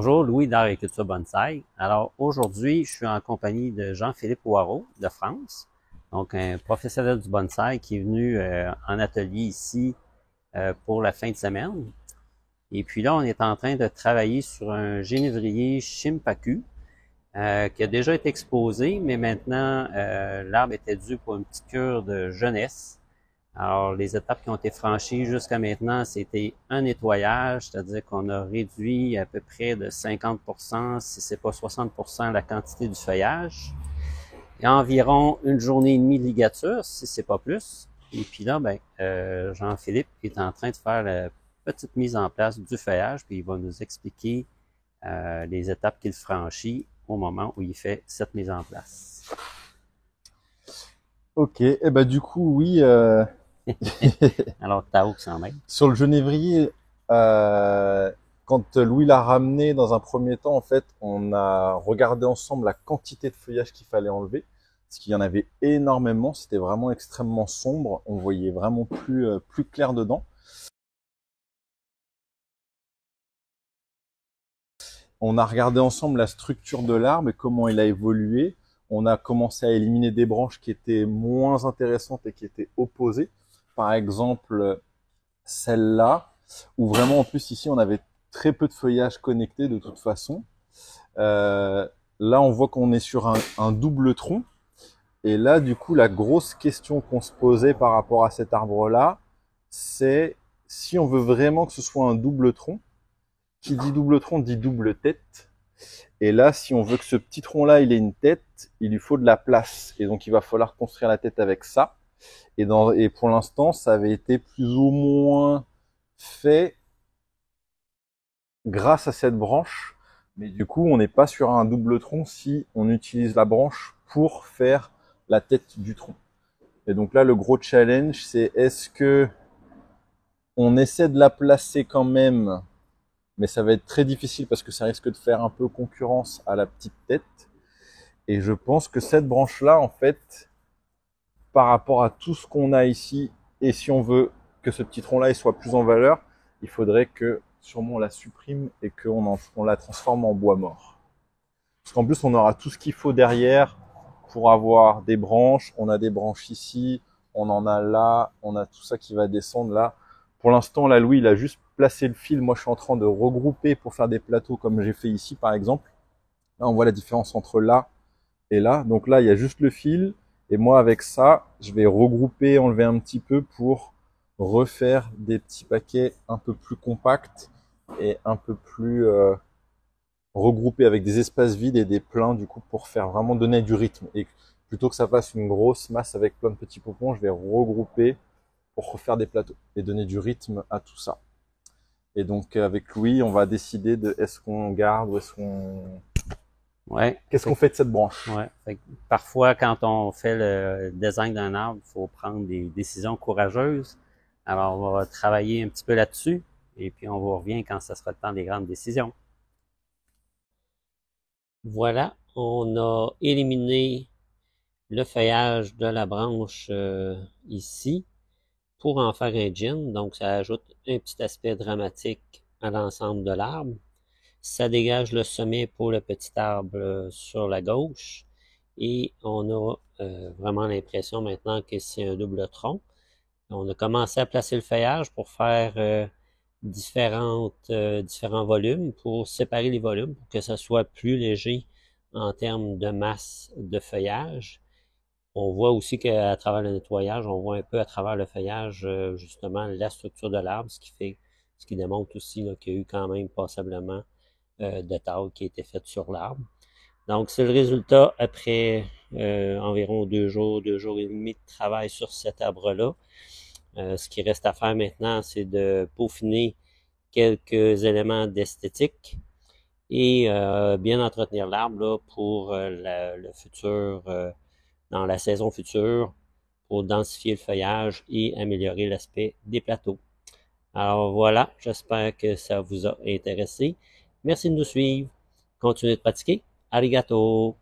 Bonjour, Louis d'Agriculture Bonsaï. Alors aujourd'hui, je suis en compagnie de Jean-Philippe Waraud de France, donc un professionnel du bonsaï qui est venu en atelier ici pour la fin de semaine. Et puis là, on est en train de travailler sur un genévrier Shimpaku qui a déjà été exposé, mais maintenant l'arbre était dû pour une petite cure de jeunesse. Alors, les étapes qui ont été franchies jusqu'à maintenant, c'était un nettoyage, c'est-à-dire qu'on a réduit à peu près de 50%, si c'est pas 60%, la quantité du feuillage. Et environ une journée et demie de ligature, si c'est pas plus. Et puis là, Jean-Philippe est en train de faire la petite mise en place du feuillage, puis il va nous expliquer les étapes qu'il franchit au moment où il fait cette mise en place. Ok, et bah du coup oui, Alors, Tao qui s'en mêle. sur le genévrier, euh, quand Louis l'a ramené dans un premier temps, en fait, on a regardé ensemble la quantité de feuillage qu'il fallait enlever, parce qu'il y en avait énormément, c'était vraiment extrêmement sombre, on voyait vraiment plus clair dedans. On a regardé ensemble la structure de l'arbre et comment il a évolué. On a commencé à éliminer des branches qui étaient moins intéressantes et qui étaient opposées. Par exemple, celle-là, où vraiment en plus ici on avait très peu de feuillage connecté de toute façon. Là on voit qu'on est sur un double tronc. Et là du coup la grosse question qu'on se posait par rapport à cet arbre-là, c'est si on veut vraiment que ce soit un double tronc, qui dit double tronc dit double tête. Et là, si on veut que ce petit tronc-là, il ait une tête, il lui faut de la place. Et donc, il va falloir construire la tête avec ça. Et pour l'instant, ça avait été plus ou moins fait grâce à cette branche. Mais du coup, on n'est pas sur un double tronc si on utilise la branche pour faire la tête du tronc. Et donc là, le gros challenge, c'est est-ce que on essaie de la placer quand même, mais ça va être très difficile parce que ça risque de faire un peu concurrence à la petite tête. Et je pense que cette branche-là, en fait, par rapport à tout ce qu'on a ici, et si on veut que ce petit tronc-là soit plus en valeur, il faudrait que sûrement on la supprime et qu'on la transforme en bois mort. Parce qu'en plus, on aura tout ce qu'il faut derrière pour avoir des branches. On a des branches ici, on en a là, on a tout ça qui va descendre là. Pour l'instant, là, Louis, il a juste placé le fil. Moi, je suis en train de regrouper pour faire des plateaux comme j'ai fait ici, par exemple. Là, on voit la différence entre là et là. Donc là, il y a juste le fil. Et moi, avec ça, je vais regrouper, enlever un petit peu pour refaire des petits paquets un peu plus compacts et un peu plus regroupés avec des espaces vides et des pleins, du coup, pour faire vraiment donner du rythme. Et plutôt que ça fasse une grosse masse avec plein de petits pompons, je vais regrouper pour refaire des plateaux et donner du rythme à tout ça. Et donc, avec Louis, on va décider de est-ce qu'on garde ou est-ce qu'on... Ouais. Qu'est-ce qu'on fait de cette branche? Ouais. Fait que parfois, quand on fait le design d'un arbre, il faut prendre des décisions courageuses. Alors, on va travailler un petit peu là-dessus, et puis on vous revient quand ce sera le temps des grandes décisions. Voilà, on a éliminé le feuillage de la branche ici pour en faire un gin. Donc, ça ajoute un petit aspect dramatique à l'ensemble de l'arbre. Ça dégage le sommet pour le petit arbre sur la gauche. Et on a vraiment l'impression maintenant que c'est un double tronc. On a commencé à placer le feuillage pour faire différents volumes, pour séparer les volumes, pour que ça soit plus léger en termes de masse de feuillage. On voit aussi qu'à travers le nettoyage, on voit un peu à travers le feuillage justement la structure de l'arbre, ce qui démontre aussi qu'il y a eu quand même passablement de tâches qui a été faite sur l'arbre. Donc, c'est le résultat après environ 2 jours et demi de travail sur cet arbre-là. Ce qui reste à faire maintenant, c'est de peaufiner quelques éléments d'esthétique et bien entretenir l'arbre là, pour le futur, dans la saison future, pour densifier le feuillage et améliorer l'aspect des plateaux. Alors voilà, j'espère que ça vous a intéressé. Merci de nous suivre. Continuez de pratiquer. Arigato!